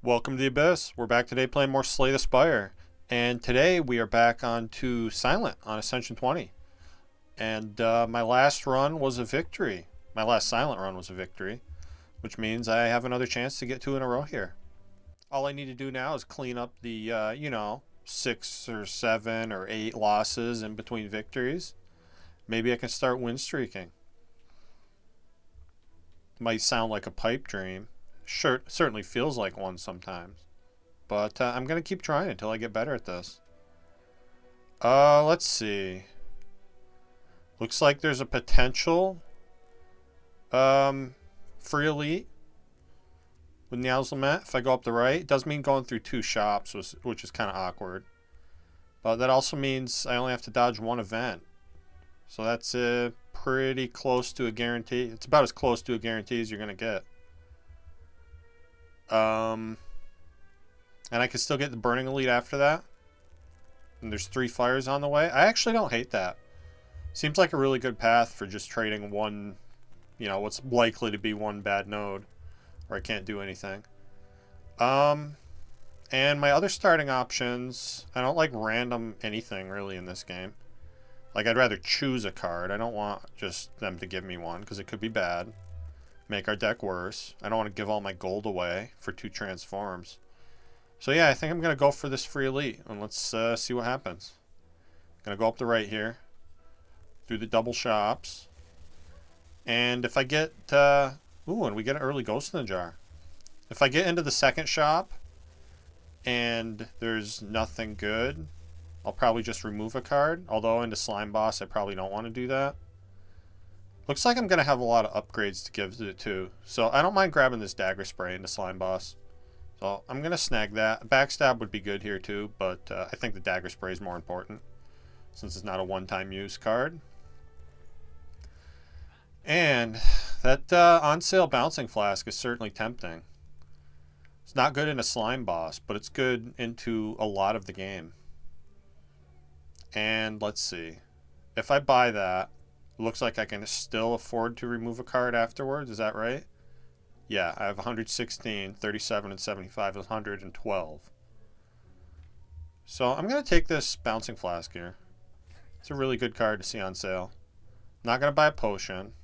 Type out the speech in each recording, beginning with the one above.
Welcome to the Abyss. We're back today playing more Slay the Spire. And today we are back on to Silent on Ascension 20. And my last run was a victory. My last Silent run was a victory, which means I have another chance to get two in a row here. All I need to do now is clean up the, 6 or 7 or 8 losses in between victories. Maybe I can start win streaking. Might sound like a pipe dream. Sure, certainly feels like one sometimes. But I'm going to keep trying until I get better at this. Let's see. Looks like there's a potential free elite with Niall's Lament if I go up the right. It does mean going through 2 shops, which is kind of awkward. But that also means I only have to dodge 1 event. So that's pretty close to a guarantee. It's about as close to a guarantee as you're going to get. And I can still get the Burning Elite after that. And there's 3 fires on the way. I actually don't hate that. Seems like a really good path for just trading one, what's likely to be one bad node. Where I can't do anything. And my other starting options, I don't like random anything really in this game. Like I'd rather choose a card. I don't want just them to give me one because it could be bad. Make our deck worse. I don't want to give all my gold away for 2 transforms. So yeah, I think I'm going to go for this free elite. And let's see what happens. Going to go up the right here. Through the double shops. And if I get... ooh, and we get an early ghost in the jar. If I get into the second shop and there's nothing good, I'll probably just remove a card. Although into Slime Boss, I probably don't want to do that. Looks like I'm going to have a lot of upgrades to give it to. So I don't mind grabbing this Dagger Spray into Slime Boss. So I'm going to snag that. Backstab would be good here too, but I think the Dagger Spray is more important. Since it's not a one-time use card. And that on-sale Bouncing Flask is certainly tempting. It's not good in a Slime Boss, but it's good into a lot of the game. And let's see. If I buy that, looks like I can still afford to remove a card afterwards. Is that right? Yeah, I have 116, 37, and 75, 112. So I'm going to take this Bouncing Flask here. It's a really good card to see on sale. Not going to buy a potion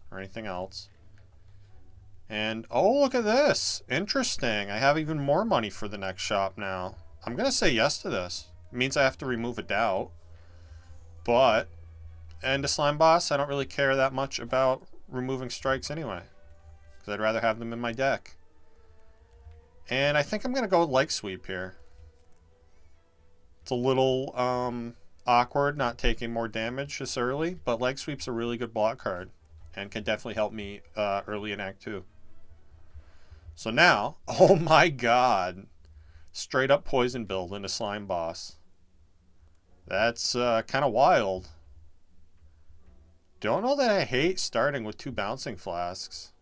or anything else. And, oh, look at this. Interesting. I have even more money for the next shop now. I'm going to say yes to this. It means I have to remove a doubt. But... and a Slime Boss, I don't really care that much about removing strikes anyway. Because I'd rather have them in my deck. And I think I'm going to go with Leg Sweep here. It's a little awkward not taking more damage this early, but Leg Sweep's a really good block card. And can definitely help me early in Act 2. So now, oh my god. Straight up poison build into Slime Boss. That's kind of wild. Don't know that I hate starting with 2 Bouncing Flasks.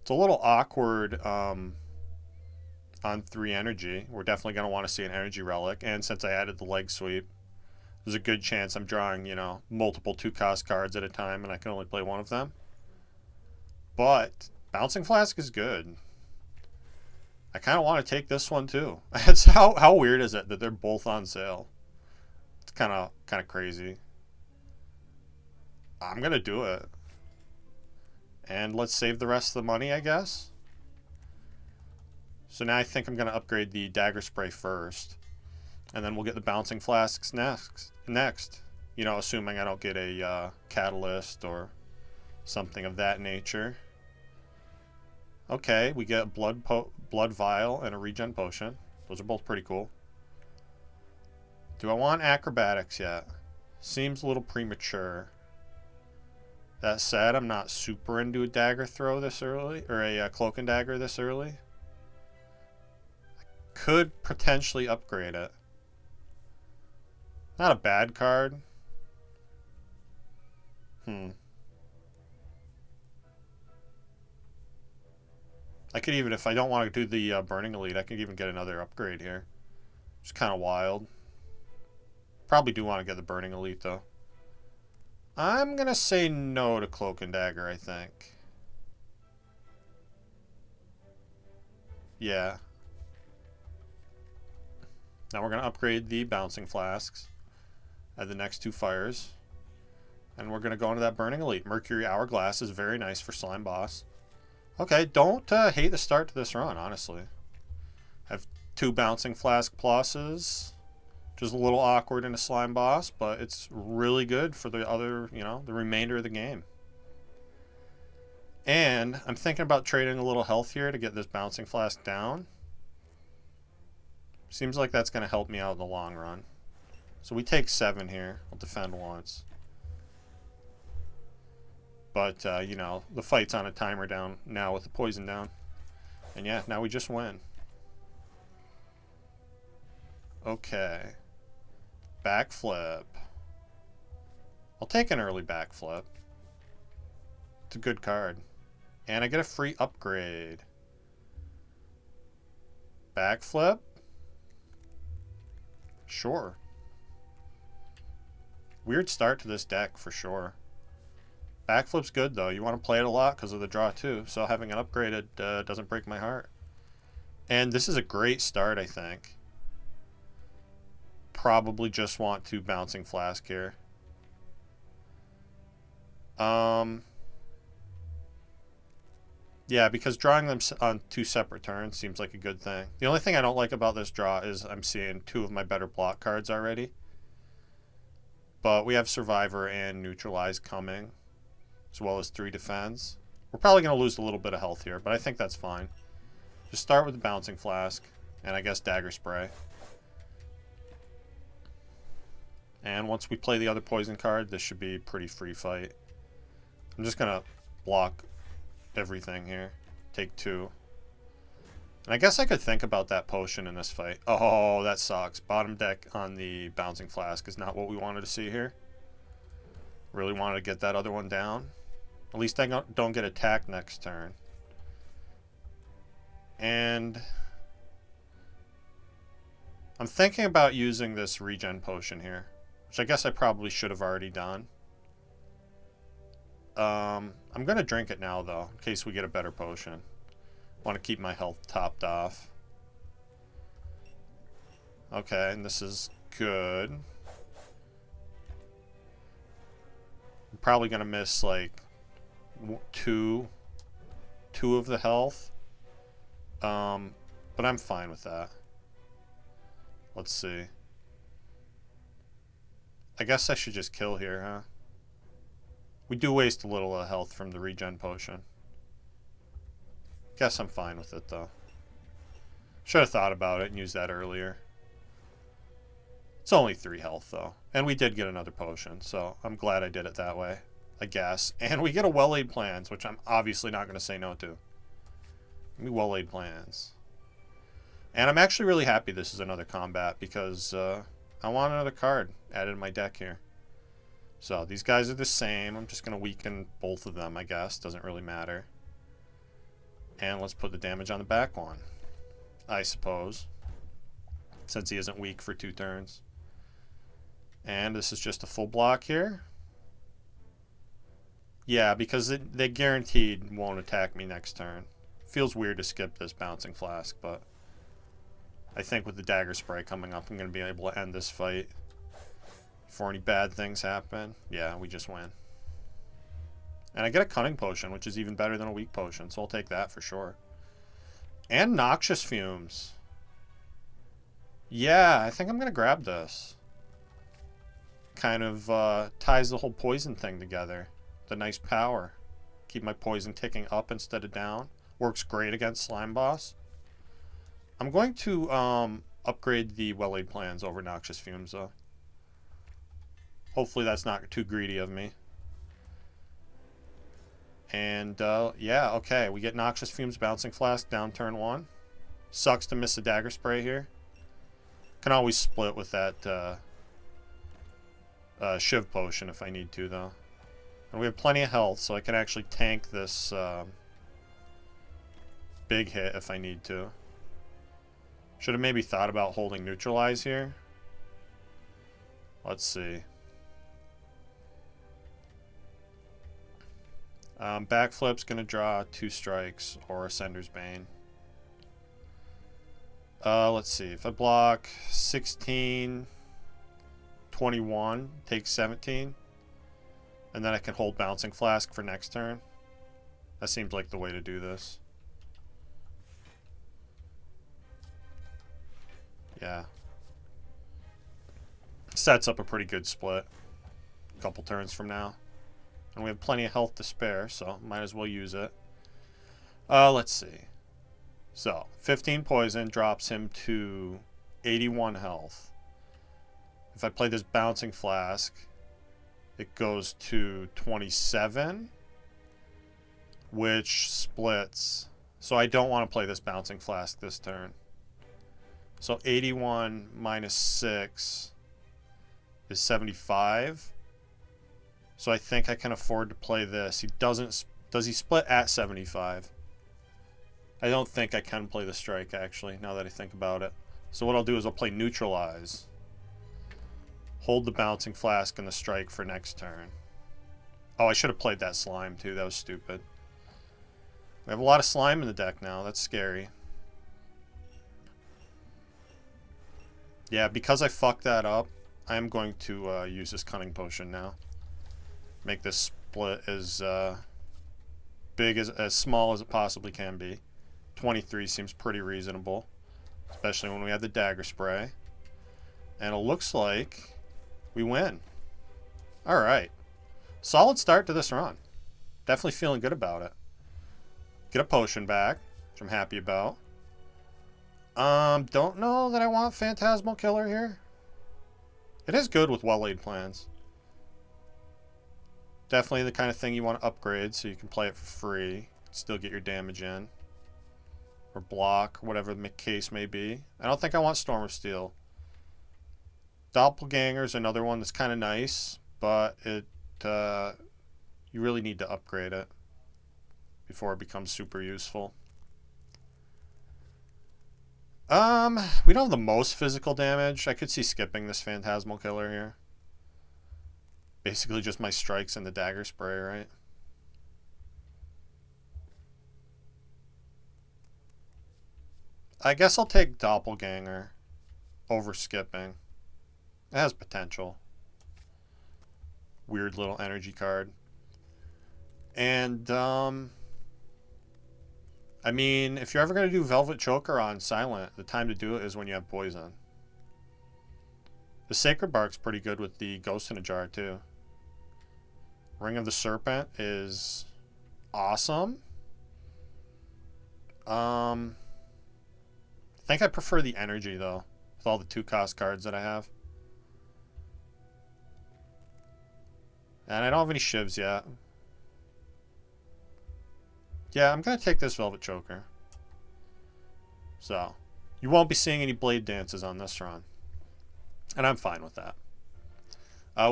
It's a little awkward on 3 energy. We're definitely going to want to see an energy relic. And since I added the Leg Sweep, there's a good chance I'm drawing, multiple 2-cost cards at a time and I can only play one of them. But Bouncing Flask is good. I kind of want to take this one too. It's how weird is it that they're both on sale? It's kind of crazy. I'm going to do it. And let's save the rest of the money, I guess. So now I think I'm going to upgrade the Dagger Spray first. And then we'll get the Bouncing Flasks next. Assuming I don't get a Catalyst or something of that nature. Okay, we get Blood Vial and a Regen Potion. Those are both pretty cool. Do I want Acrobatics yet? Seems a little premature. That said, I'm not super into a Dagger Throw this early, or a Cloak and Dagger this early. I could potentially upgrade it. Not a bad card. I could even, if I don't want to do the Burning Elite, I could even get another upgrade here. It's kind of wild. Probably do want to get the Burning Elite, though. I'm going to say no to Cloak and Dagger, I think. Yeah. Now we're going to upgrade the bouncing flasks at the next 2 fires. And we're going to go into that Burning Elite. Mercury Hourglass is very nice for Slime Boss. Okay, don't hate the start to this run, honestly. I have 2 Bouncing Flask pluses. Just a little awkward in a Slime Boss, but it's really good for the other, the remainder of the game. And I'm thinking about trading a little health here to get this Bouncing Flask down. Seems like that's going to help me out in the long run. So we take 7 here. I'll defend once. But, the fight's on a timer down now with the poison down. And yeah, now we just win. Okay. Backflip. I'll take an early backflip. It's a good card. And I get a free upgrade. Backflip? Sure. Weird start to this deck for sure. Backflip's good though. You want to play it a lot because of the draw too. So having it upgraded doesn't break my heart. And this is a great start, I think. Probably just want to Bouncing Flask here. Yeah, because drawing them on 2 separate turns seems like a good thing. The only thing I don't like about this draw is I'm seeing 2 of my better block cards already. But we have Survivor and Neutralize coming, as well as 3 defense. We're probably going to lose a little bit of health here, but I think that's fine. Just start with the Bouncing Flask, and I guess Dagger Spray. And once we play the other poison card, this should be a pretty free fight. I'm just going to block everything here. Take 2. And I guess I could think about that potion in this fight. Oh, that sucks. Bottom deck on the Bouncing Flask is not what we wanted to see here. Really wanted to get that other one down. At least I don't get attacked next turn. And I'm thinking about using this regen potion here, which I guess I probably should have already done. I'm going to drink it now, though, in case we get a better potion. Want to keep my health topped off. Okay, and this is good. I'm probably going to miss, like, two of the health. But I'm fine with that. Let's see. I guess I should just kill here, huh? We do waste a little health from the regen potion. Guess I'm fine with it, though. Should have thought about it and used that earlier. It's only 3 health, though. And we did get another potion, so I'm glad I did it that way, I guess. And we get a Well-Laid Plans, which I'm obviously not going to say no to. Give me Well-Laid Plans. And I'm actually really happy this is another combat, because I want another card added to my deck here. So these guys are the same. I'm just going to weaken both of them, I guess. Doesn't really matter. And let's put the damage on the back one, I suppose, since he isn't weak for 2 turns. And this is just a full block here. Yeah, because they guaranteed won't attack me next turn. Feels weird to skip this Bouncing Flask, but I think with the Dagger Spray coming up, I'm going to be able to end this fight before any bad things happen. Yeah, we just win. And I get a Cunning Potion, which is even better than a Weak Potion, so I'll take that for sure. And Noxious Fumes. Yeah, I think I'm going to grab this. Kind of ties the whole poison thing together. The nice power. Keep my poison ticking up instead of down. Works great against Slime Boss. I'm going to upgrade the Well-Laid Plans over Noxious Fumes, though. Hopefully that's not too greedy of me. And, yeah, okay. We get Noxious Fumes, Bouncing Flask down turn 1. Sucks to miss the Dagger Spray here. Can always split with that Shiv Potion if I need to, though. And we have plenty of health, so I can actually tank this big hit if I need to. Should have maybe thought about holding Neutralize here. Let's see. Backflip's going to draw 2 strikes or Ascender's Bane. Let's see. If I block 16, 21, take 17, and then I can hold Bouncing Flask for next turn. That seems like the way to do this. Yeah. Sets up a pretty good split a couple turns from now. And we have plenty of health to spare, so might as well use it. Let's see. So, 15 poison drops him to 81 health. If I play this Bouncing Flask, it goes to 27, which splits. So I don't want to play this Bouncing Flask this turn. So 81 minus 6 is 75. So I think I can afford to play this. He doesn't. Does he split at 75? I don't think I can play the strike, actually, now that I think about it. So what I'll do is I'll play Neutralize. Hold the Bouncing Flask and the strike for next turn. Oh, I should have played that slime, too. That was stupid. We have a lot of slime in the deck now. That's scary. Yeah, because I fucked that up, I am going to use this Cunning Potion now. Make this split as big, as small as it possibly can be. 23 seems pretty reasonable, especially when we have the Dagger Spray. And it looks like we win. All right. Solid start to this run. Definitely feeling good about it. Get a potion back, which I'm happy about. Don't know that I want Phantasmal Killer here. It is good with well-laid plans. Definitely the kind of thing you want to upgrade so you can play it for free. Still get your damage in. Or block, whatever the case may be. I don't think I want Storm of Steel. Doppelganger is another one that's kind of nice, but it you really need to upgrade it before it becomes super useful. We don't have the most physical damage. I could see skipping this Phantasmal Killer here. Basically just my strikes and the Dagger Spray, right? I guess I'll take Doppelganger over skipping. It has potential. Weird little energy card. And, I mean, if you're ever going to do Velvet Choker on Silent, the time to do it is when you have poison. The Sacred Bark's pretty good with the Ghost in a Jar, too. Ring of the Serpent is awesome. I think I prefer the energy, though, with all the 2-cost cards that I have. And I don't have any shivs yet. Yeah, I'm going to take this Velvet Choker. So, you won't be seeing any Blade Dances on this run. And I'm fine with that.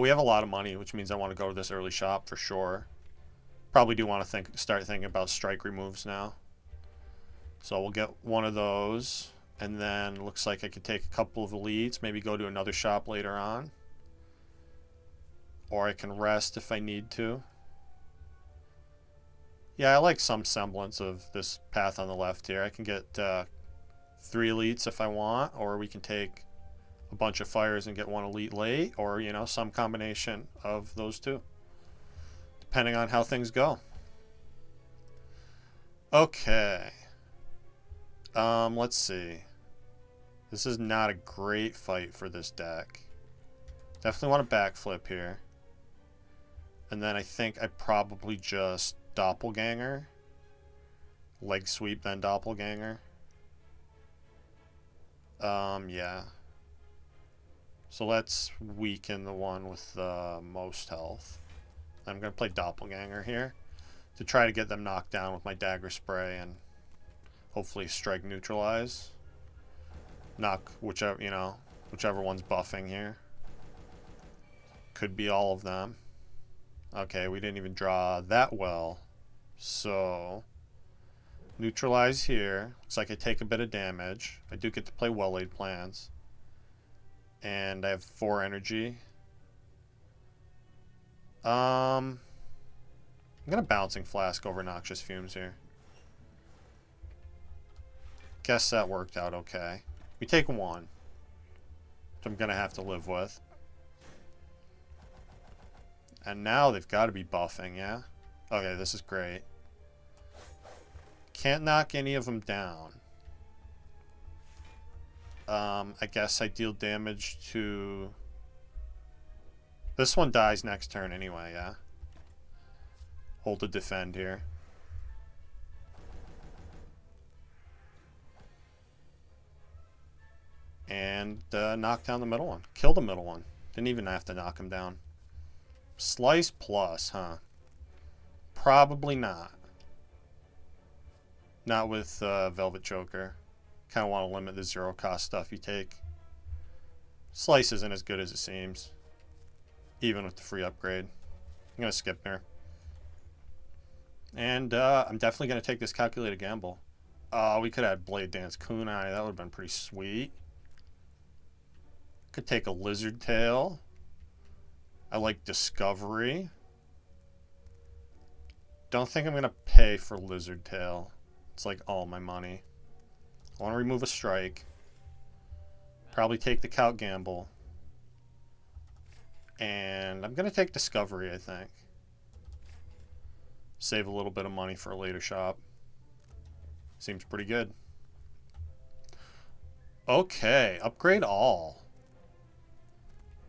We have a lot of money, which means I want to go to this early shop for sure. Probably do want to start thinking about strike removes now. So we'll get one of those. And then looks like I could take a couple of elites, maybe go to another shop later on. Or I can rest if I need to. Yeah, I like some semblance of this path on the left here. I can get 3 elites if I want, or we can take a bunch of fires and get 1 elite late, or, you know, some combination of those two, depending on how things go. Okay. Let's see. This is not a great fight for this deck. Definitely want to backflip here. And then I think I probably just Doppelganger. Leg sweep, then Doppelganger. Yeah. So let's weaken the one with the most health. I'm going to play Doppelganger here to try to get them knocked down with my Dagger Spray and hopefully strike neutralize. Knock whichever, you know, whichever one's buffing here. Could be all of them. Okay, we didn't even draw that well. So, neutralize here. Looks like I take a bit of damage. I do get to play well-laid plans. And I have 4 energy. I'm going to Bouncing Flask over Noxious Fumes here. Guess that worked out okay. We take 1. Which I'm going to have to live with. And now they've got to be buffing, yeah? Okay, this is great. Can't knock any of them down. I guess I deal damage to... This one dies next turn anyway, yeah? Hold to defend here. And knock down the middle one. Kill the middle one. Didn't even have to knock him down. Slice plus, huh? Probably not. Not with Velvet Choker. Kind of want to limit the zero cost stuff you take. Slice isn't as good as it seems. Even with the free upgrade. I'm going to skip there. And I'm definitely going to take this calculated gamble. We could add Blade Dance Kunai. That would have been pretty sweet. Could take a Lizard Tail. I like Discovery. Don't think I'm going to pay for Lizard Tail. It's like all my money. I want to remove a strike. Probably take the Calc Gamble. And I'm going to take Discovery, I think. Save a little bit of money for a later shop. Seems pretty good. Okay, upgrade all.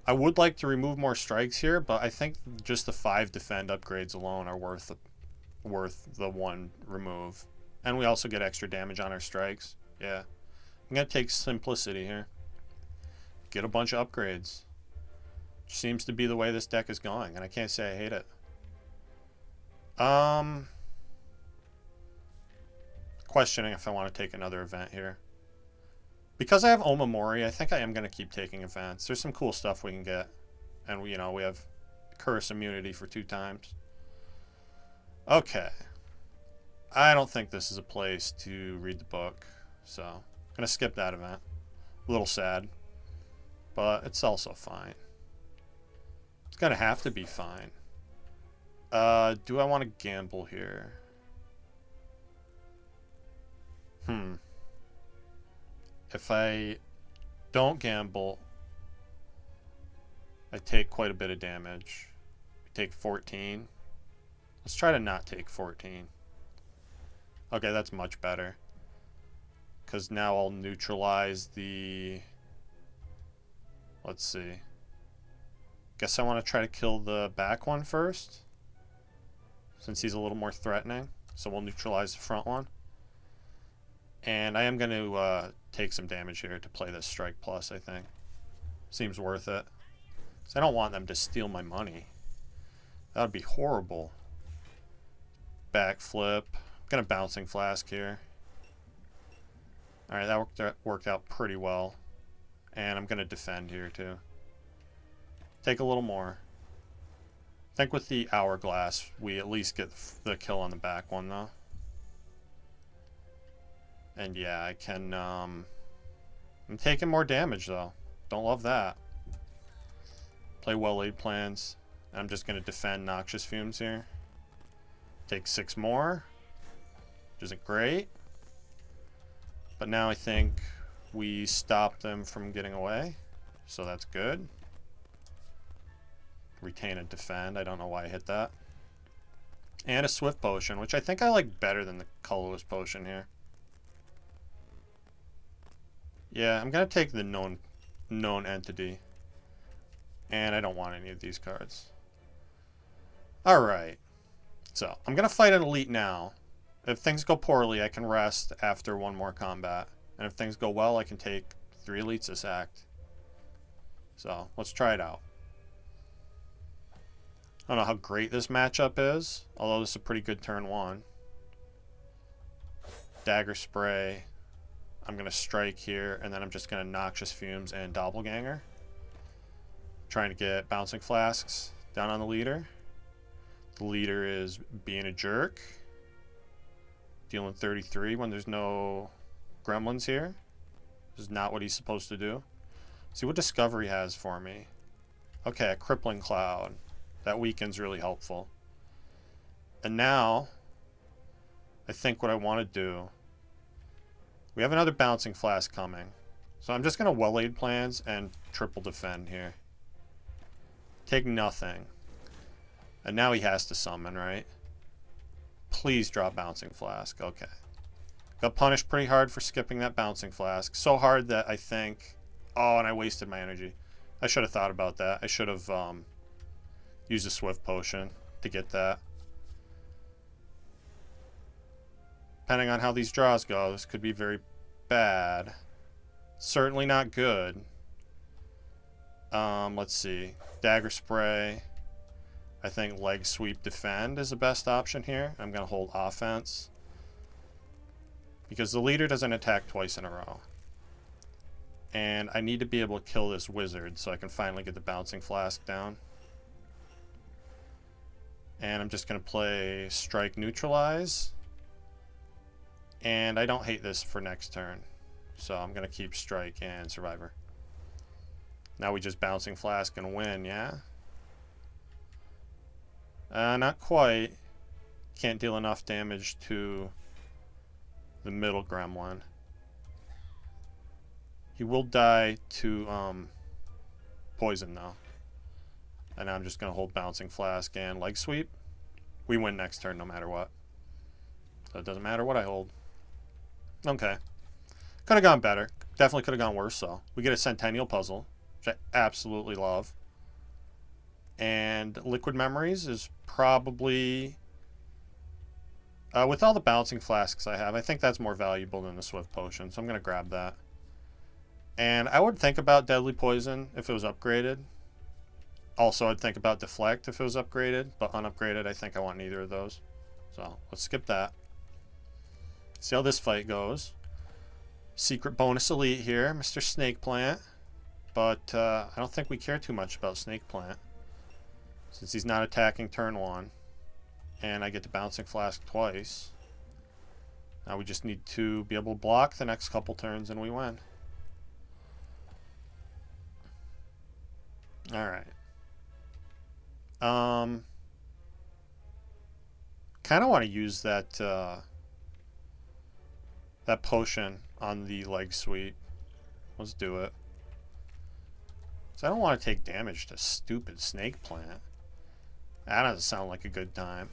I would like to remove more strikes here, but I think just the 5 defend upgrades alone are worth the 1 remove. And we also get extra damage on our strikes. Yeah. I'm going to take Simplicity here. Get a bunch of upgrades. Seems to be the way this deck is going, and I can't say I hate it. Questioning if I want to take another event here. Because I have Omamori, I think I am going to keep taking events. There's some cool stuff we can get. And we have Curse immunity for 2 times. Okay. I don't think this is a place to read the book. So, I'm going to skip that event. A little sad. But it's also fine. It's going to have to be fine. Do I want to gamble here? If I don't gamble, I take quite a bit of damage. I take 14. Let's try to not take 14. Okay, that's much better. Because now I'll neutralize the... Let's see. Guess I want to try to kill the back one first. Since he's a little more threatening. So we'll neutralize the front one. And I am going to take some damage here to play this Strike Plus, I think. Seems worth it. So I don't want them to steal my money. That would be horrible. Backflip. I'm going to Bouncing Flask here. Alright, that worked out pretty well. And I'm going to defend here too. Take a little more. I think with the Hourglass, we at least get the kill on the back one though. And yeah, I can, I'm taking more damage though. Don't love that. Play Well-Laid Plans. I'm just going to defend Noxious Fumes here. Take 6 more. Which isn't great. But now I think we stop them from getting away. So that's good. Retain and defend. I don't know why I hit that. And a Swift Potion, which I think I like better than the Colorless Potion here. Yeah, I'm going to take the known entity. And I don't want any of these cards. Alright. So, I'm going to fight an elite now. If things go poorly, I can rest after 1 more combat. And if things go well, I can take 3 elites this act. So, let's try it out. I don't know how great this matchup is. Although this is a pretty good turn 1. Dagger Spray. I'm going to strike here, and then I'm just going to Noxious Fumes and Doppelganger. Trying to get Bouncing Flasks down on the leader. The leader is being a jerk. Dealing 33 when there's no gremlins here. This is not what he's supposed to do. See what Discovery has for me. Okay, a Crippling Cloud. That weaken's really helpful. And now, I think what I want to do... We have another Bouncing Flask coming. So I'm just going to well-laid plans and triple defend here. Take nothing. And now he has to summon, right? Please drop Bouncing Flask. Okay. Got punished pretty hard for skipping that Bouncing Flask. So hard that I think... Oh, and I wasted my energy. I should have thought about that. I should have used a Swift Potion to get that. Depending on how these draws go, this could be very bad. Certainly not good. Let's see. Dagger Spray. I think Leg Sweep Defend is the best option here. I'm going to hold offense. Because the leader doesn't attack twice in a row. And I need to be able to kill this wizard so I can finally get the Bouncing Flask down. And I'm just going to play Strike Neutralize. And I don't hate this for next turn. So I'm going to keep Strike and Survivor. Now we just Bouncing Flask and win, yeah? Not quite. Can't deal enough damage to the middle gremlin. He will die to poison though. And I'm just going to hold Bouncing Flask and Leg Sweep. We win next turn no matter what. So it doesn't matter what I hold. Okay. Could have gone better. Definitely could have gone worse though. We get a Centennial Puzzle, which I absolutely love. And Liquid Memories is probably... with all the Bouncing Flasks I have, I think that's more valuable than the Swift Potion. So I'm going to grab that. And I would think about Deadly Poison if it was upgraded. Also, I'd think about Deflect if it was upgraded. But unupgraded, I think I want neither of those. So let's skip that. See how this fight goes. Secret bonus elite here, Mr. Snake Plant. But I don't think we care too much about Snake Plant. Since he's not attacking turn 1. And I get the Bouncing Flask twice. Now we just need to be able to block the next couple turns and we win. Alright. Kind of want to use that that potion on the Leg Sweep. Let's do it. So I don't want to take damage to stupid Snake Plant. That doesn't sound like a good time.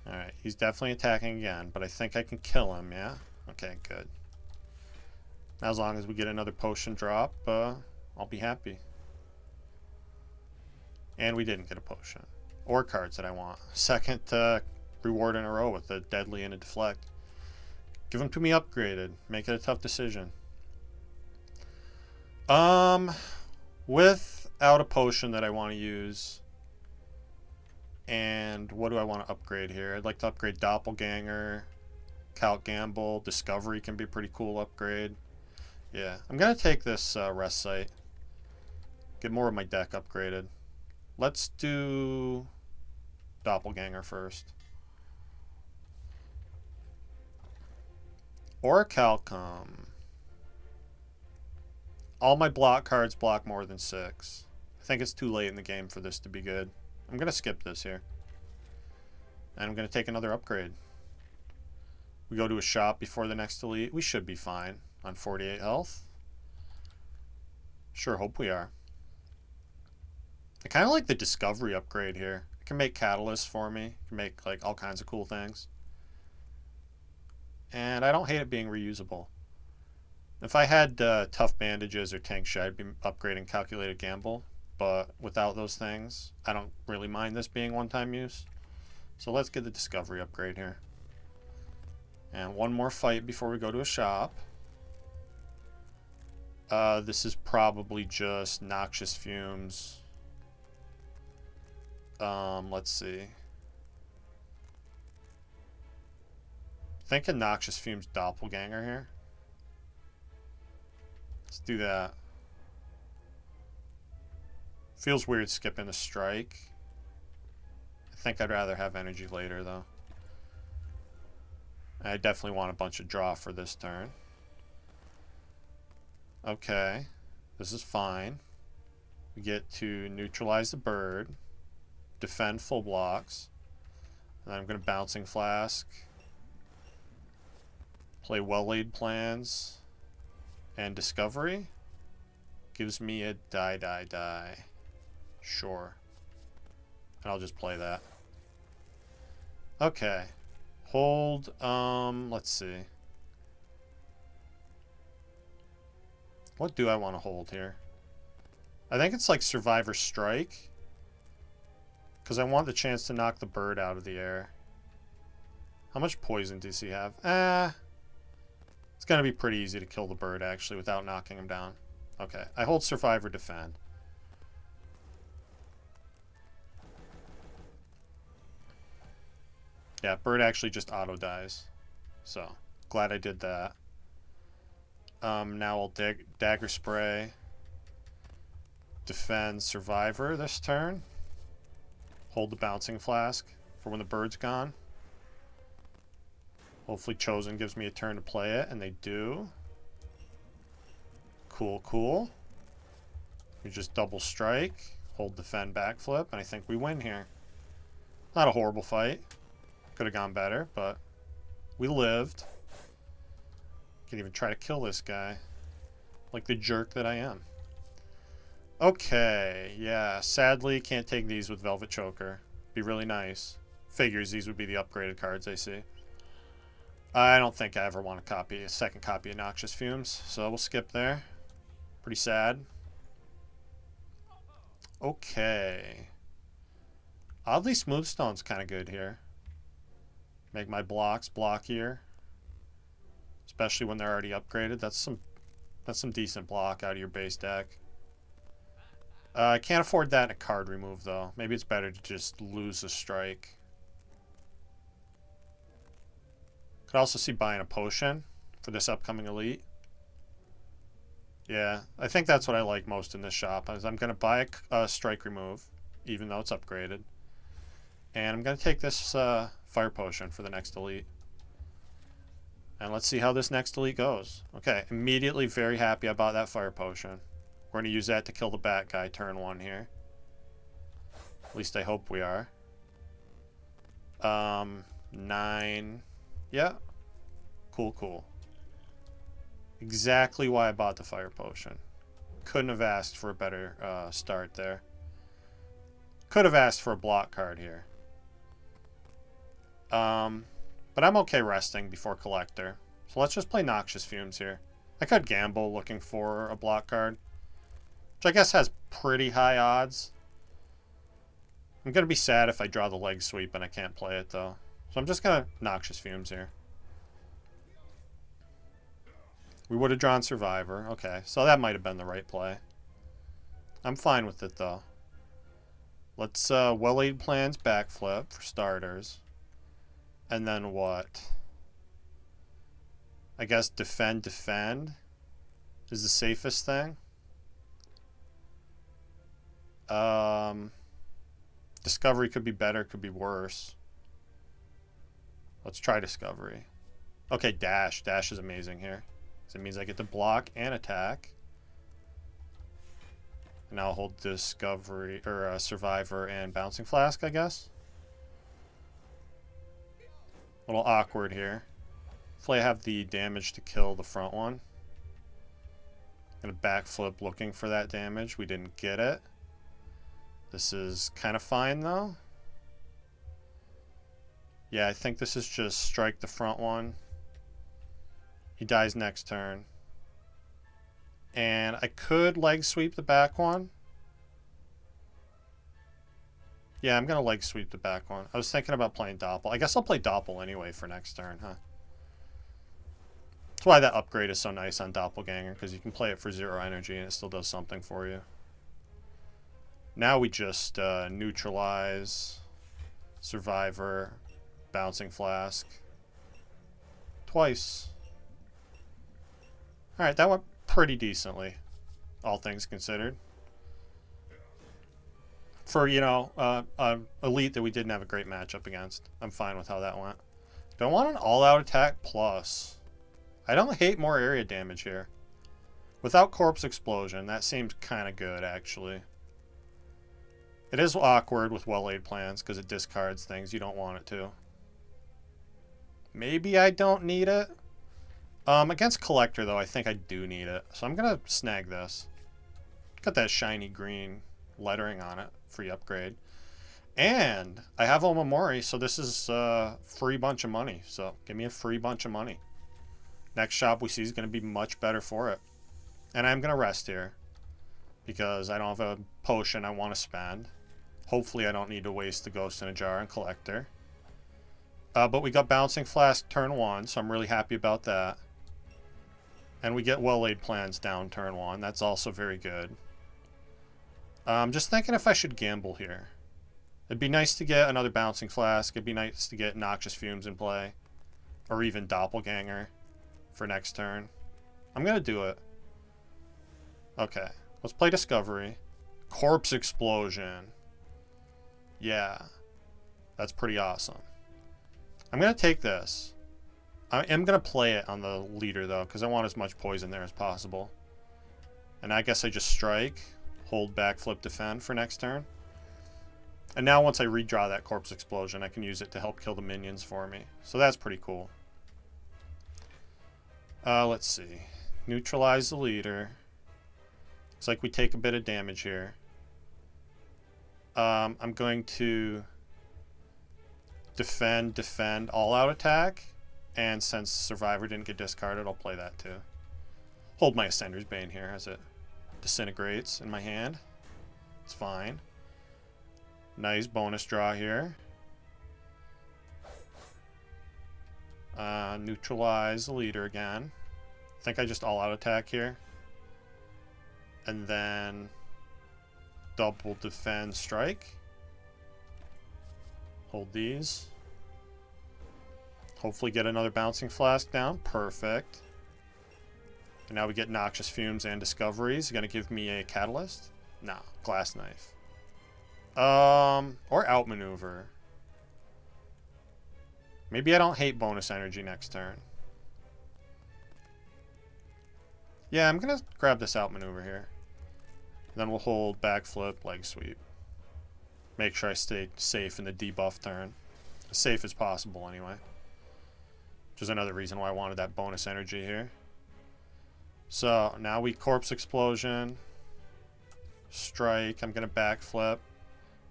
Alright, he's definitely attacking again, but I think I can kill him, yeah? Okay, good. Now as long as we get another potion drop, I'll be happy. And we didn't get a potion. Or cards that I want. Second reward in a row with a Deadly and a Deflect. Give them to me upgraded. Make it a tough decision. Without a potion that I want to use. And what do I want to upgrade here? I'd like to upgrade Doppelganger, Calc Gamble, Discovery can be a pretty cool upgrade. Yeah, I'm going to take this Rest Site. Get more of my deck upgraded. Let's do Doppelganger first. Orichalcum. All my block cards block more than 6. I think it's too late in the game for this to be good. I'm going to skip this here. And I'm going to take another upgrade. We go to a shop before the next elite. We should be fine on 48 health. Sure hope we are. I kind of like the Discovery upgrade here. It can make catalysts for me. It can make like all kinds of cool things. And I don't hate it being reusable. If I had Tough Bandages or Tank Shed, I'd be upgrading Calculated Gamble. But without those things, I don't really mind this being one-time use. So let's get the Discovery upgrade here. And one more fight before we go to a shop. This is probably just Noxious Fumes. Let's see. Thinking Noxious Fumes Doppelganger here. Let's do that. Feels weird skipping a strike. I think I'd rather have energy later though. I definitely want a bunch of draw for this turn. Okay. This is fine. We get to neutralize the bird. Defend full blocks. And then I'm going to Bouncing Flask. Play well-laid plans and discovery. Gives me a die. Sure. And I'll just play that. Okay. Hold, let's see. What do I want to hold here? I think it's like Survivor Strike. Because I want the chance to knock the bird out of the air. How much poison does he have? It's going to be pretty easy to kill the bird, actually, without knocking him down. Okay, I hold Survivor Defend. Yeah, bird actually just auto-dies. So, glad I did that. Now I'll Dagger Spray. Defend Survivor this turn. Hold the Bouncing Flask for when the bird's gone. Hopefully Chosen gives me a turn to play it, and they do. Cool. We just double strike, hold defend backflip, and I think we win here. Not a horrible fight. Could have gone better, but we lived. Can't even try to kill this guy. Like the jerk that I am. Okay, yeah. Sadly, can't take these with Velvet Choker. Be really nice. Figures these would be the upgraded cards I see. I don't think I ever want to copy a second copy of Noxious Fumes, so we'll skip there. Pretty sad. Okay. Oddly, Smoothstone's kind of good here. Make my blocks blockier. Especially when they're already upgraded. That's some decent block out of your base deck. I can't afford that in a card remove, though. Maybe it's better to just lose a strike. Could also see buying a potion for this upcoming elite. Yeah, I think that's what I like most in this shop. Is I'm going to buy a strike remove, even though it's upgraded. And I'm going to take this fire potion for the next elite. And let's see how this next elite goes. Okay, immediately very happy I bought that fire potion. We're going to use that to kill the bat guy turn 1 here. At least I hope we are. 9. Yeah. Cool. Exactly why I bought the fire potion. Couldn't have asked for a better start there. Could have asked for a block card here. But I'm okay resting before Collector. So let's just play Noxious Fumes here. I could gamble looking for a block card, which I guess has pretty high odds. I'm going to be sad if I draw the leg sweep and I can't play it, though. So I'm just going to Noxious Fumes here. We would have drawn Survivor. Okay, so that might have been the right play. I'm fine with it, though. Let's well-laid plans backflip for starters. And then what? I guess defend is the safest thing. Discovery could be better, could be worse. Let's try Discovery. Okay, Dash. Dash is amazing here. So it means I get to block and attack. And I'll hold Discovery, or Survivor and Bouncing Flask, I guess. A little awkward here. Hopefully I have the damage to kill the front one. Gonna backflip looking for that damage. We didn't get it. This is kind of fine, though. Yeah, I think this is just strike the front one. He dies next turn. And I could leg sweep the back one. Yeah, I'm going to leg sweep the back one. I was thinking about playing Doppel. I guess I'll play Doppel anyway for next turn, huh? That's why that upgrade is so nice on Doppelganger, because you can play it for 0 energy and it still does something for you. Now we just neutralize Survivor, Bouncing Flask. Twice. Alright, that went pretty decently, all things considered. For, you know, elite that we didn't have a great matchup against. I'm fine with how that went. Do I want an all-out attack plus? I don't hate more area damage here. Without Corpse Explosion, that seems kind of good, actually. It is awkward with well-laid plans because it discards things you don't want it to. Maybe I don't need it. Against Collector, though, I think I do need it. So I'm going to snag this. Got that shiny green lettering on it. Free upgrade. And I have Omamori, so this is a free bunch of money. So give me a free bunch of money. Next shop we see is going to be much better for it. And I'm going to rest here. Because I don't have a potion I want to spend. Hopefully I don't need to waste the Ghost in a Jar and Collector. But we got Bouncing Flask turn 1, so I'm really happy about that. And we get Well-Laid Plans down turn 1. That's also very good. I'm just thinking if I should gamble here. It'd be nice to get another Bouncing Flask. It'd be nice to get Noxious Fumes in play. Or even Doppelganger for next turn. I'm going to do it. Okay. Let's play Discovery. Corpse Explosion. Yeah. That's pretty awesome. I'm going to take this. I am going to play it on the leader, though, because I want as much poison there as possible. And I guess I just strike, hold back, flip, defend for next turn. And now once I redraw that Corpse Explosion, I can use it to help kill the minions for me. So that's pretty cool. Let's see. Neutralize the leader. Looks like we take a bit of damage here. I'm going to defend, all-out attack. And since Survivor didn't get discarded, I'll play that too. Hold my Ascender's Bane here as it disintegrates in my hand. It's fine. Nice bonus draw here. Neutralize the leader again. I think I just all-out attack here. And then double defend strike. Hold these. Hopefully get another Bouncing Flask down. Perfect. And now we get Noxious Fumes and Discoveries. Going to give me a Catalyst? No. Glass Knife. Or Outmaneuver. Maybe I don't hate bonus energy next turn. Yeah, I'm going to grab this Outmaneuver here. Then we'll hold Backflip, Leg Sweep. Make sure I stay safe in the debuff turn. As safe as possible, anyway. Which is another reason why I wanted that bonus energy here. So, now we Corpse Explosion. Strike. I'm going to Backflip.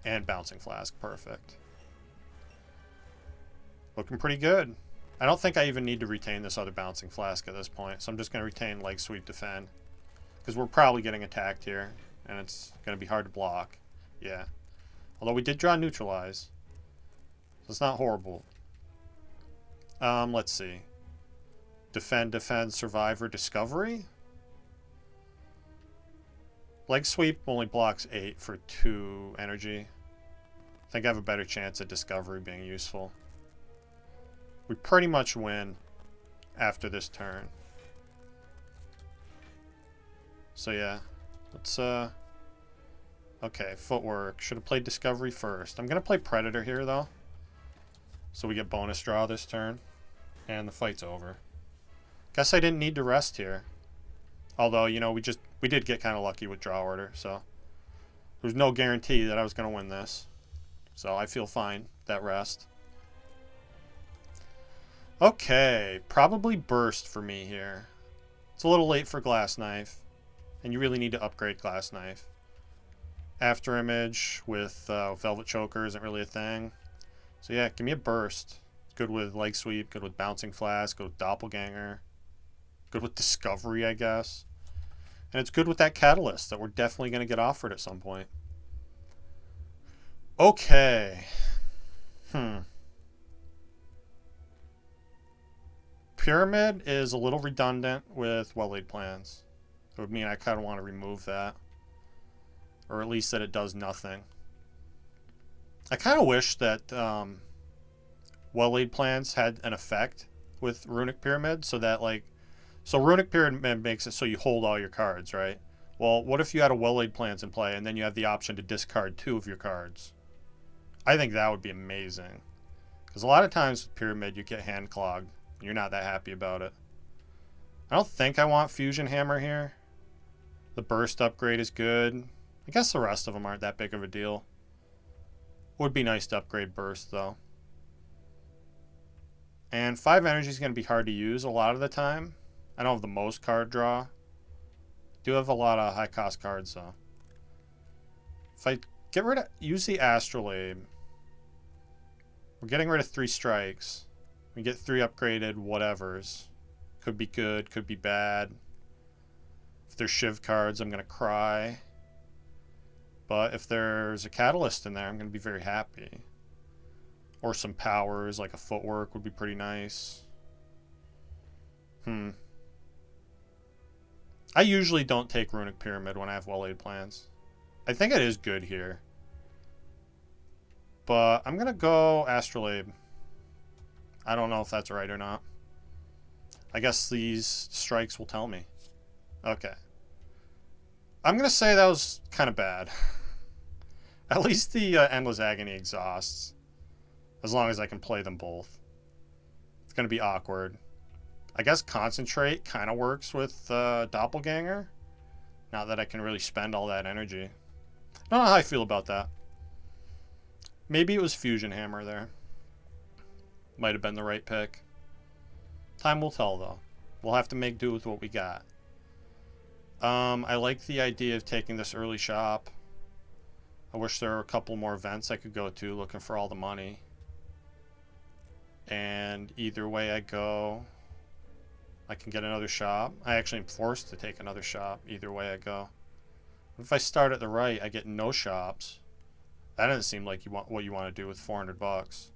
And Bouncing Flask. Perfect. Looking pretty good. I don't think I even need to retain this other Bouncing Flask at this point. So I'm just going to retain Leg Sweep Defend. Because we're probably getting attacked here. And it's going to be hard to block. Yeah. Although we did draw Neutralize. So it's not horrible. Let's see. Defend, Survivor, Discovery. Leg Sweep only blocks 8 for 2 energy. I think I have a better chance at Discovery being useful. We pretty much win after this turn. So yeah. Let's, okay, Footwork. Should have played Discovery first. I'm going to play Predator here, though. So we get bonus draw this turn. And the fight's over. Guess I didn't need to rest here. Although, you know, we did get kind of lucky with draw order, so there's no guarantee that I was going to win this. So I feel fine, that rest. Okay, probably Burst for me here. It's a little late for Glass Knife, and you really need to upgrade Glass Knife. After Image with Velvet Choker isn't really a thing. So yeah, give me a Burst. Good with Leg Sweep, good with Bouncing Flask, good with Doppelganger. Good with Discovery, I guess. And it's good with that Catalyst that we're definitely going to get offered at some point. Okay. Pyramid is a little redundant with Well-Laid Plans. It would mean I kind of want to remove that. Or at least that it does nothing. I kind of wish that Well-Laid Plans had an effect with Runic Pyramid so that, like, so Runic Pyramid makes it so you hold all your cards, right? Well, what if you had a Well-Laid Plans in play and then you have the option to discard 2 of your cards? I think that would be amazing. Because a lot of times with Pyramid you get hand clogged. And you're not that happy about it. I don't think I want Fusion Hammer here. The Burst upgrade is good. I guess the rest of them aren't that big of a deal. Would be nice to upgrade Burst, though. And 5 energy is going to be hard to use a lot of the time. I don't have the most card draw. Do have a lot of high cost cards though. If I get rid of, use the Astrolabe, we're getting rid of 3 strikes. We get 3 upgraded whatevers. Could be good, could be bad. If there's Shiv cards, I'm gonna cry. But if there's a Catalyst in there, I'm gonna be very happy. Or some powers, like a Footwork would be pretty nice. I usually don't take Runic Pyramid when I have well-laid plans. I think it is good here. But I'm going to go Astrolabe. I don't know if that's right or not. I guess these strikes will tell me. Okay. I'm going to say that was kind of bad. At least the Endless Agony exhausts. As long as I can play them both. It's going to be awkward. I guess Concentrate kind of works with Doppelganger. Not that I can really spend all that energy. I don't know how I feel about that. Maybe it was Fusion Hammer there. Might have been the right pick. Time will tell, though. We'll have to make do with what we got. I like the idea of taking this early shop. I wish there were a couple more events I could go to looking for all the money. And either way I go, I can get another shop. I actually am forced to take another shop either way I go. If I start at the right, I get no shops. That doesn't seem like what you want to do with 400 bucks.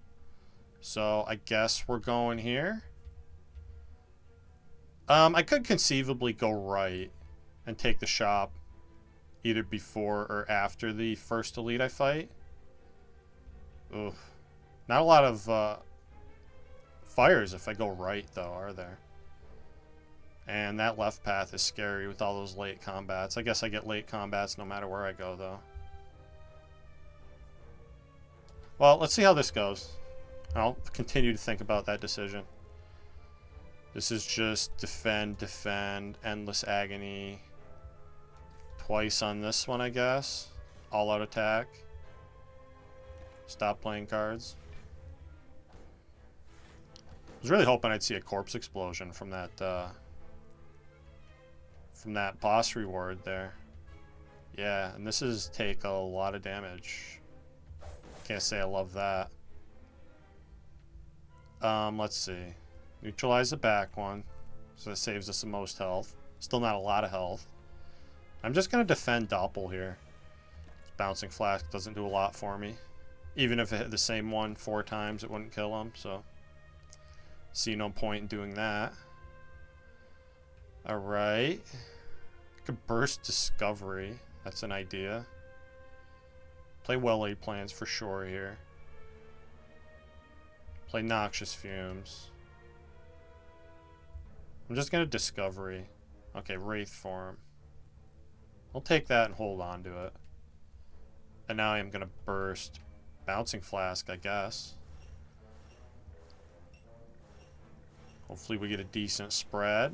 So I guess we're going here. I could conceivably go right and take the shop either before or after the first elite I fight. Ugh. Not a lot of fires if I go right, though, are there? And that left path is scary with all those late combats. I guess I get late combats no matter where I go, though. Well, let's see how this goes. I'll continue to think about that decision. This is just defend, defend, endless agony. Twice on this one, I guess. All-out attack. Stop playing cards. I was really hoping I'd see a corpse explosion from that boss reward there. Yeah, and this is take a lot of damage. Can't say I love that. Let's see. Neutralize the back one, so that saves us the most health. Still not a lot of health. I'm just gonna defend Doppel here. This bouncing flask doesn't do a lot for me. Even if it hit the same one 4 times, it wouldn't kill him, so see no point in doing that. Alright. I could burst Discovery. That's an idea. Play well-laid plans for sure here. Play Noxious Fumes. I'm just going to Discovery. Okay, Wraith Form. I'll take that and hold on to it. And now I'm going to burst Bouncing Flask, I guess. Hopefully we get a decent spread.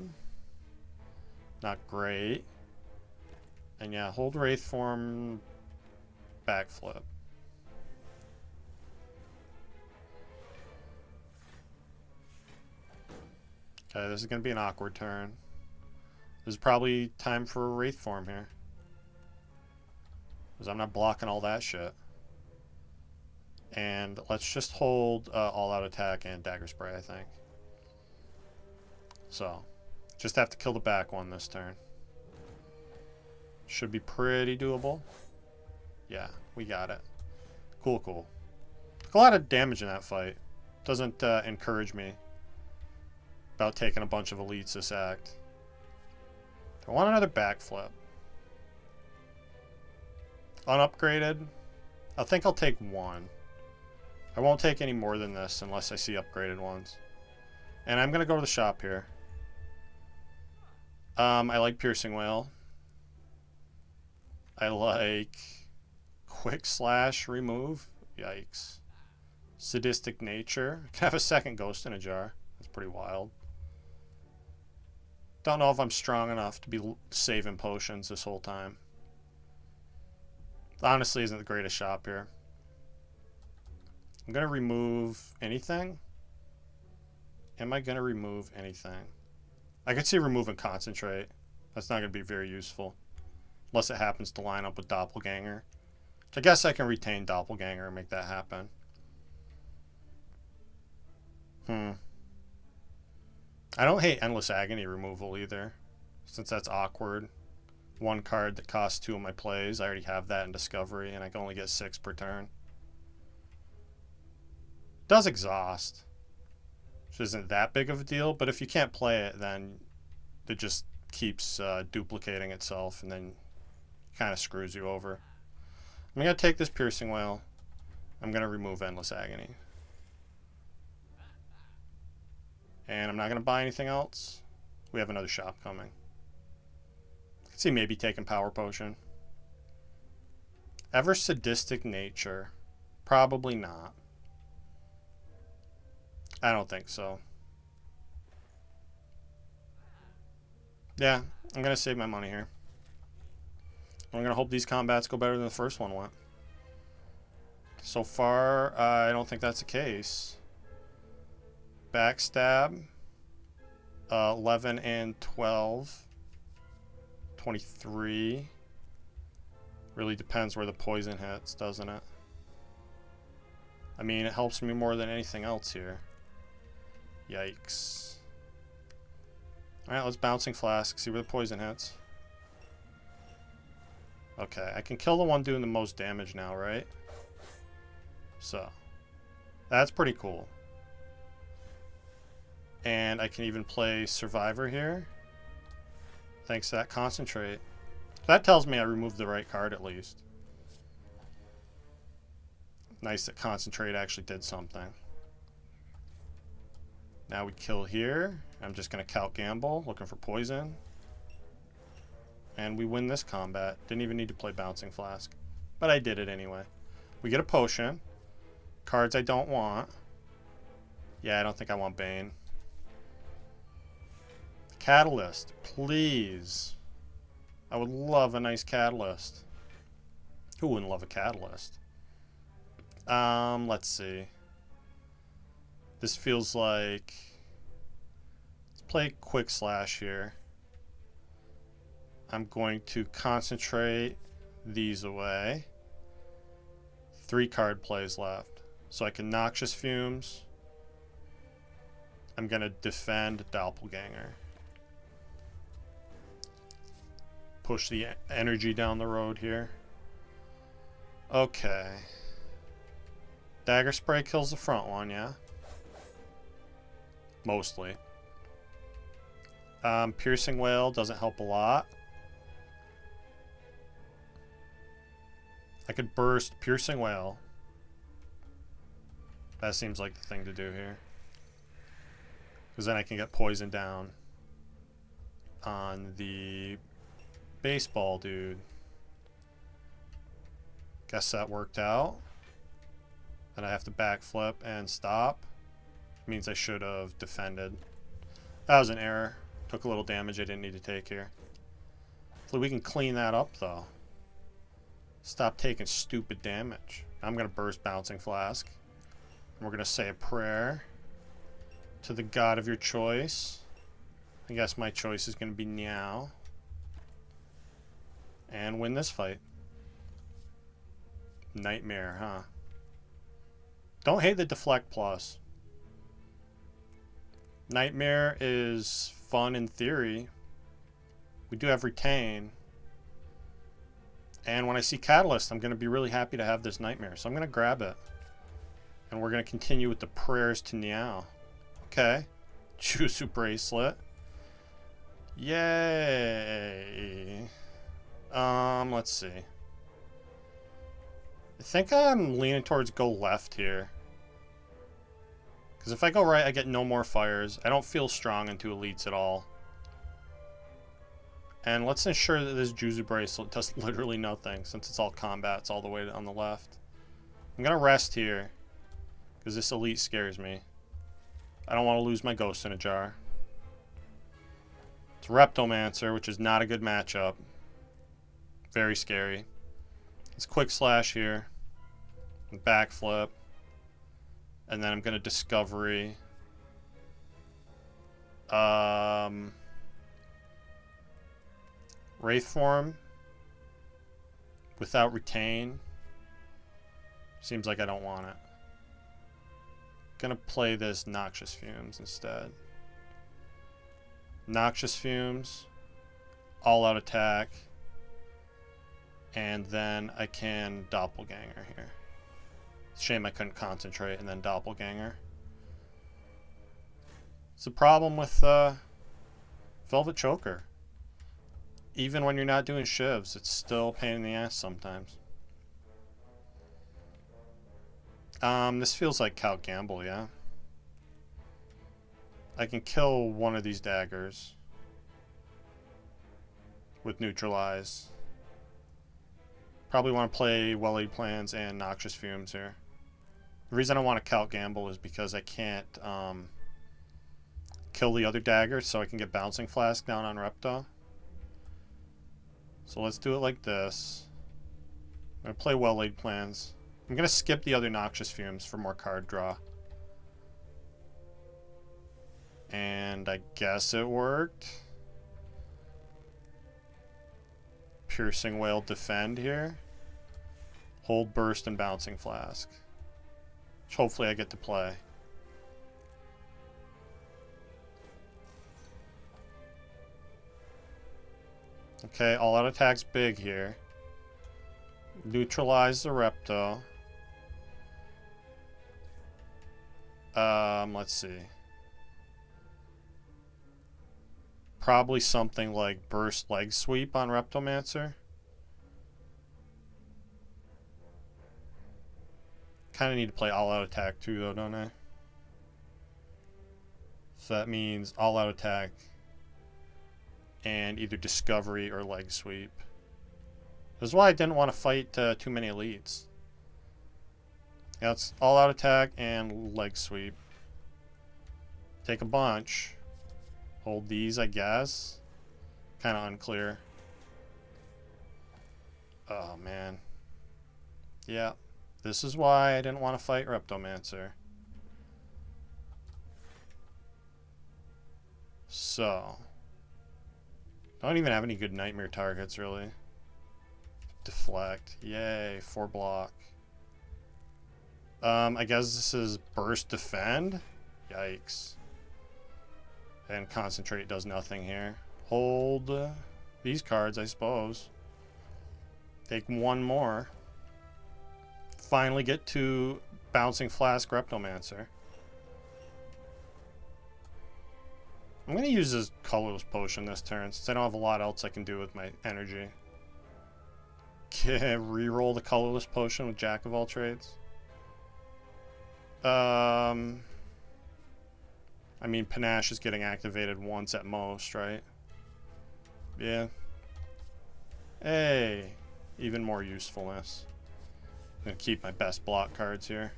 Not great. And yeah, hold Wraith Form, backflip. Okay, this is going to be an awkward turn. This is probably time for a Wraith Form here. Because I'm not blocking all that shit. And let's just hold all-out attack and Dagger Spray, I think. So, just have to kill the back one this turn. Should be pretty doable. Yeah, we got it. Cool, cool. Took a lot of damage in that fight. Doesn't encourage me about taking a bunch of elites this act. Do I want another backflip? Unupgraded? I think I'll take 1. I won't take any more than this unless I see upgraded ones. And I'm going to go to the shop here. I like Piercing Wail. I like Quick Slash Remove. Yikes. Sadistic Nature. I can have a second Ghost in a Jar. That's pretty wild. Don't know if I'm strong enough to be saving potions this whole time. Honestly, isn't the greatest shop here. I'm going to remove anything. Am I going to remove anything? I could see removing Concentrate. That's not going to be very useful. Unless it happens to line up with Doppelganger. I guess I can retain Doppelganger and make that happen. I don't hate Endless Agony removal either, since that's awkward. One card that costs 2 of my plays. I already have that in Discovery, and I can only get 6 per turn. Does exhaust, which isn't that big of a deal, but if you can't play it, then it just keeps duplicating itself, and then kind of screws you over. I'm going to take this Piercing Wail. I'm going to remove Endless Agony. And I'm not going to buy anything else. We have another shop coming. I can see maybe taking Power Potion. Ever Sadistic Nature. Probably not. I don't think so. Yeah, I'm going to save my money here. I'm going to hope these combats go better than the first one went. So far, I don't think that's the case. Backstab. 11 and 12. 23. Really depends where the poison hits, doesn't it? I mean, it helps me more than anything else here. Yikes. Alright, let's Bouncing Flask, see where the poison hits. Okay, I can kill the one doing the most damage now, right? So, that's pretty cool. And I can even play Survivor here. Thanks to that Concentrate. That tells me I removed the right card at least. Nice that Concentrate actually did something. Now we kill here. I'm just going to Count Gamble, looking for poison. And we win this combat. Didn't even need to play Bouncing Flask. But I did it anyway. We get a potion. Cards I don't want. Yeah, I don't think I want Bane. Catalyst, please. I would love a nice Catalyst. Who wouldn't love a Catalyst? Let's see. This feels like... Let's play Quick Slash here. I'm going to concentrate these away. 3 card plays left. So I can Noxious Fumes. I'm going to defend Doppelganger. Push the energy down the road here. Okay. Dagger Spray kills the front one, yeah? Mostly. Piercing Wail doesn't help a lot. I could burst Piercing Wail. That seems like the thing to do here. Because then I can get poison down on the baseball dude. Guess that worked out. Then I have to backflip and stop. Means I should have defended. That was an error. Took a little damage I didn't need to take here. Hopefully we can clean that up though. Stop taking stupid damage. I'm going to burst Bouncing Flask. And we're going to say a prayer to the god of your choice. I guess my choice is going to be Meow. And win this fight. Nightmare, huh? Don't hate the Deflect Plus. Nightmare is fun in theory. We do have Retain. And when I see Catalyst, I'm going to be really happy to have this Nightmare. So I'm going to grab it. And we're going to continue with the prayers to Niao. Okay. Jusu Bracelet. Yay. Let's see. I think I'm leaning towards go left here. Because if I go right, I get no more fires. I don't feel strong into elites at all. And let's ensure that this Juzu Bracelet does literally nothing, since it's all combats all the way on the left. I'm going to rest here, because this elite scares me. I don't want to lose my Ghost in a Jar. It's Reptomancer, which is not a good matchup. Very scary. Let's Quick Slash here. Backflip. And then I'm going to Discovery. Wraith form without retain. Seems like I don't want it. Gonna play this Noxious Fumes instead. Noxious Fumes, all out attack, and then I can Doppelganger here. Shame I couldn't concentrate and then Doppelganger. It's the problem with Velvet Choker. Even when you're not doing shivs, it's still a pain in the ass sometimes. This feels like Count Gamble, yeah. I can kill one of these daggers with Neutralize. Probably want to play Well-Laid Plans and Noxious Fumes here. The reason I want to Count Gamble is because I can't kill the other dagger, so I can get Bouncing Flask down on Repto. So let's do it like this. I'm going to play Well-Laid Plans. I'm going to skip the other Noxious Fumes for more card draw. And I guess it worked. Piercing Wail, defend here. Hold Burst and Bouncing Flask. Which hopefully I get to play. Okay, all out attack's big here. Neutralize the Repto. Let's see. Probably something like Burst Leg Sweep on Reptomancer. Kind of need to play all out attack too, though, don't I? So that means all out attack and either Discovery or Leg Sweep. This is why I didn't want to fight too many elites. Yeah, it's all out attack and Leg Sweep. Take a bunch. Hold these, I guess. Kind of unclear. Oh, man. Yeah. This is why I didn't want to fight Reptomancer. So. Don't even have any good Nightmare targets, really. Deflect. Yay. 4 block. I guess this is Burst Defend. Yikes. And Concentrate does nothing here. Hold these cards, I suppose. Take one more. Finally get to Bouncing Flask Reptomancer. I'm going to use this Colorless Potion this turn, since I don't have a lot else I can do with my energy. Reroll the Colorless Potion with Jack of all Trades. I mean, Panache is getting activated once at most, right? Yeah. Hey, even more usefulness. I'm gonna keep my best block cards here.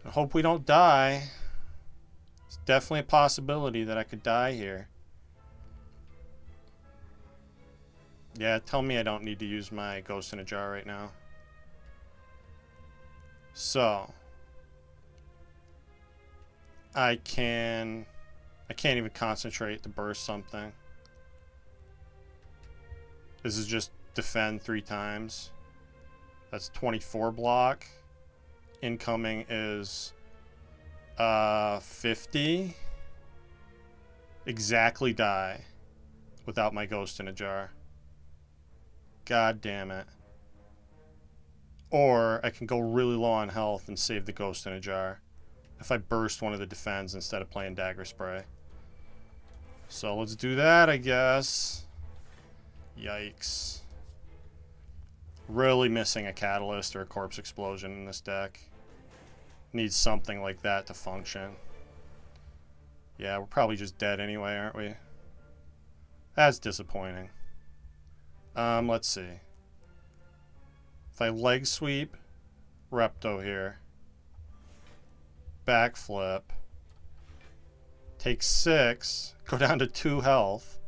I hope we don't die. It's definitely a possibility that I could die here. Yeah, tell me I don't need to use my Ghost in a Jar right now. So I can't even concentrate to burst something. This is just defend 3 times. That's 24 block. Incoming is 50. Exactly die without my Ghost in a Jar. God damn it. Or I can go really low on health and save the Ghost in a Jar if I burst one of the defends instead of playing Dagger Spray. So let's do that, I guess. Yikes. Really missing a Catalyst or a Corpse Explosion in this deck. Needs something like that to function. Yeah, we're probably just dead anyway, aren't we? That's disappointing. Let's see. If I leg sweep Repto here, backflip, take 6, go down to 2 health,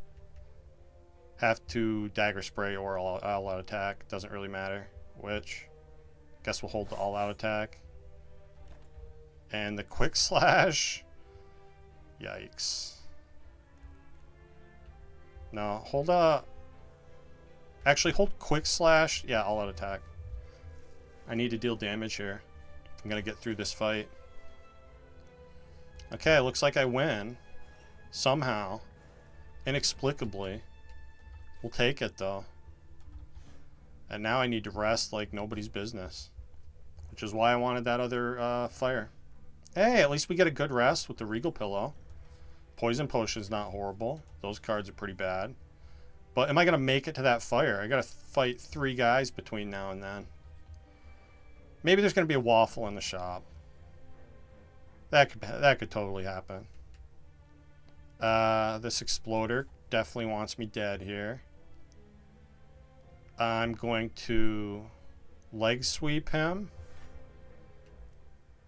have to Dagger Spray or all out attack, doesn't really matter which. Guess we'll hold the all out attack. And the Quick Slash, yikes. No, hold up. Actually, hold quick slash. Yeah, all out attack. I need to deal damage here. I'm going to get through this fight. Okay, looks like I win. Somehow. Inexplicably. We'll take it, though. And now I need to rest like nobody's business. Which is why I wanted that other fire. Hey, at least we get a good rest with the Regal Pillow. Poison Potion's not horrible. Those cards are pretty bad. But am I going to make it to that fire? I got to fight 3 guys between now and then. Maybe there's going to be a waffle in the shop. That could totally happen. This Exploder definitely wants me dead here. I'm going to leg sweep him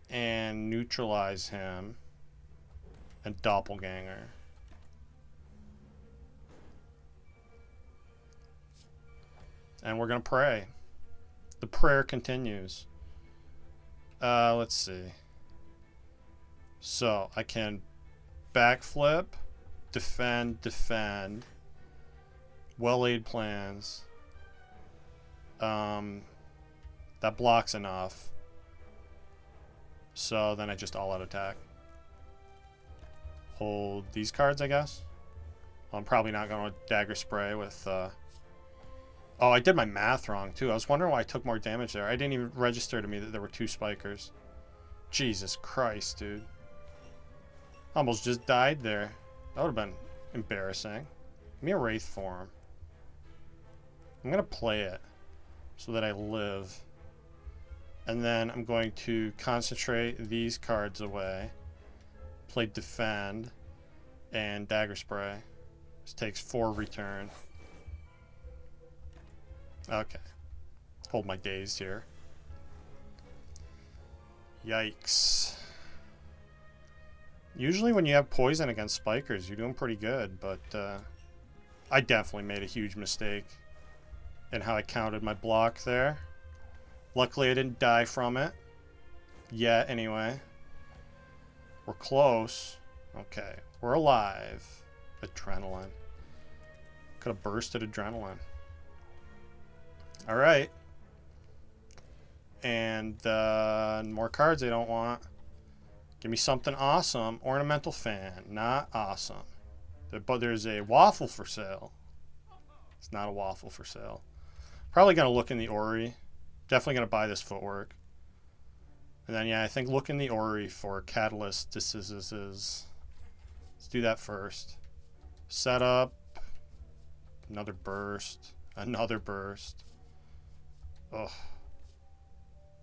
and neutralize him and doppelganger. And we're going to pray. The prayer continues. Let's see. So I can backflip, defend, well-laid plans. That blocks enough. So then I just all-out attack. Hold these cards, I guess. Well, I'm probably not going to dagger spray with... Oh, I did my math wrong, too. I was wondering why I took more damage there. I didn't even register to me that there were 2 spikers. Jesus Christ, dude. Almost just died there. That would have been embarrassing. Give me a Wraith Form. I'm going to play it so that I live. And then I'm going to concentrate these cards away. Play Defend and Dagger Spray. This takes 4 return. Okay. Hold my daze here. Yikes. Usually when you have poison against spikers, you're doing pretty good, but I definitely made a huge mistake in how I counted my block there. Luckily I didn't die from it. Yet, anyway. We're close. Okay. We're alive. Adrenaline. Could have bursted adrenaline. Alright. And more cards I don't want. Give me something awesome. Ornamental Fan. Not awesome. But there's a waffle for sale. It's not a waffle for sale. Probably going to look in the Ori. Definitely going to buy this footwork. And then, yeah, I think look in the Ori for Catalyst. This is. Let's do that first. Setup. Another burst. Another burst. Ugh.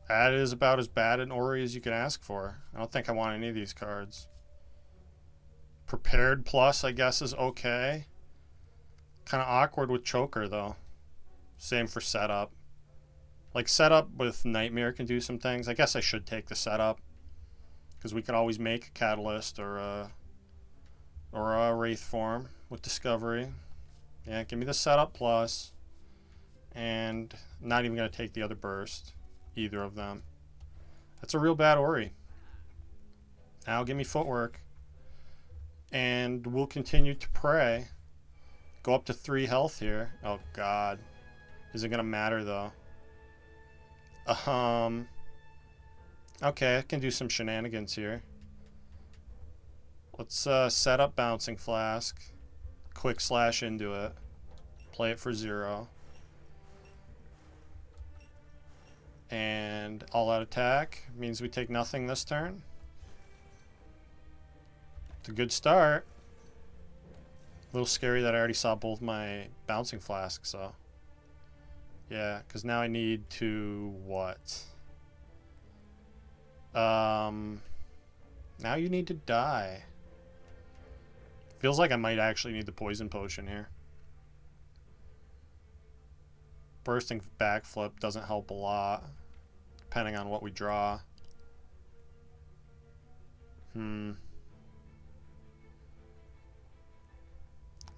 That is about as bad an Ori as you can ask for. I don't think I want any of these cards. Prepared Plus, I guess, is okay. Kind of awkward with Choker, though. Same for Setup. Like, Setup with Nightmare can do some things. I guess I should take the Setup. Because we could always make a Catalyst or a Wraith Form with Discovery. Yeah, give me the Setup Plus. And I'm not even going to take the other burst. Either of them. That's a real bad Ori. Now give me footwork. And we'll continue to pray. Go up to 3 health here. Oh god. Is it going to matter though? Okay, I can do some shenanigans here. Let's set up Bouncing Flask. Quick slash into it. Play it for 0. And all-out attack means we take nothing this turn. It's a good start. A little scary that I already saw both my Bouncing Flasks, so. Yeah, because now I need to what? Now you need to die. Feels like I might actually need the Poison Potion here. Bursting Backflip doesn't help a lot. Depending on what we draw.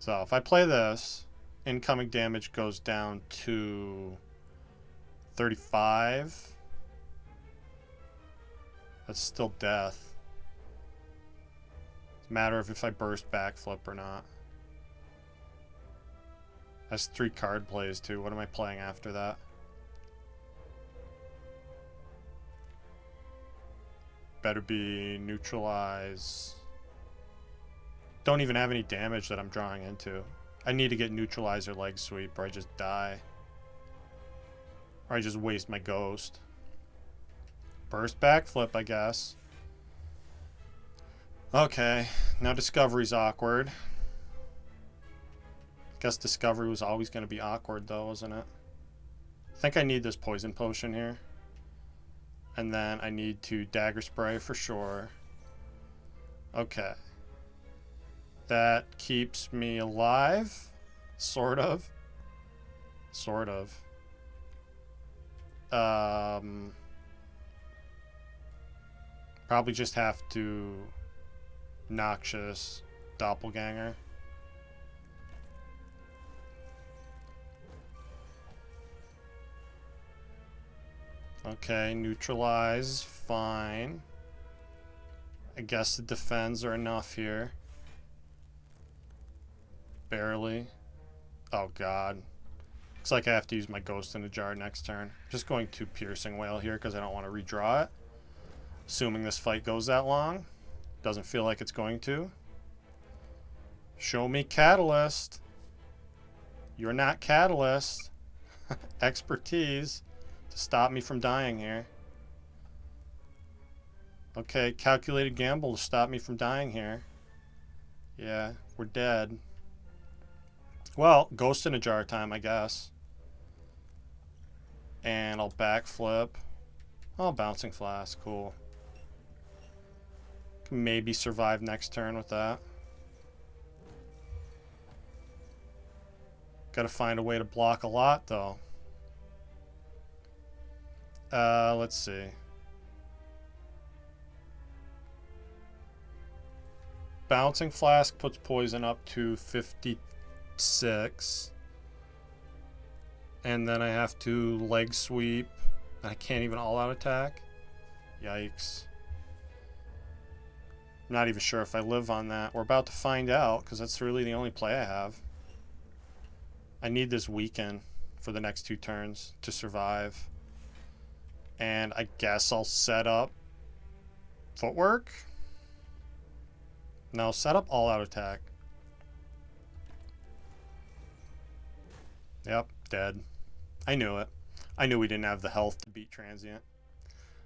So if I play this, incoming damage goes down to 35. That's still death. It's a matter of if I burst Backflip or not. That's 3 card plays too. What am I playing after that? Better be neutralize. Don't even have any damage that I'm drawing into. I need to get neutralize or leg sweep or I just die. Or I just waste my ghost. Burst backflip, I guess. Okay, now discovery's awkward. Guess discovery was always going to be awkward though, wasn't it? I think I need this poison potion here. And then I need to dagger spray for sure. Okay. That keeps me alive. Sort of. Sort of. Probably just have to noxious doppelganger. Okay, neutralize, fine. I guess the defends are enough here. Barely. Oh god. Looks like I have to use my ghost in a jar next turn. Just going to piercing wail here because I don't want to redraw it. Assuming this fight goes that long. Doesn't feel like it's going to. Show me catalyst. You're not catalyst. Expertise to stop me from dying here. Okay, calculated gamble to stop me from dying here. Yeah, we're dead. Well, ghost in a jar time, I guess. And I'll backflip. Oh, bouncing flask, cool. Can maybe survive next turn with that. Gotta find a way to block a lot, though. Let's see. Bouncing flask puts poison up to 56. And then I have to leg sweep. I can't even all-out attack. Yikes. I'm not even sure if I live on that. We're about to find out, because that's really the only play I have. I need this weaken for the next 2 turns to survive. And I guess I'll set up footwork. No, set up all-out attack. Yep, dead. I knew it. I knew we didn't have the health to beat transient.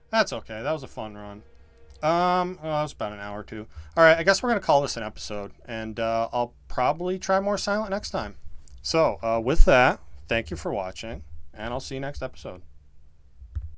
That's okay. That was a fun run. Well, it was about an hour or 2. All right, I guess we're going to call this an episode. And I'll probably try more silent next time. So, with that, thank you for watching. And I'll see you next episode.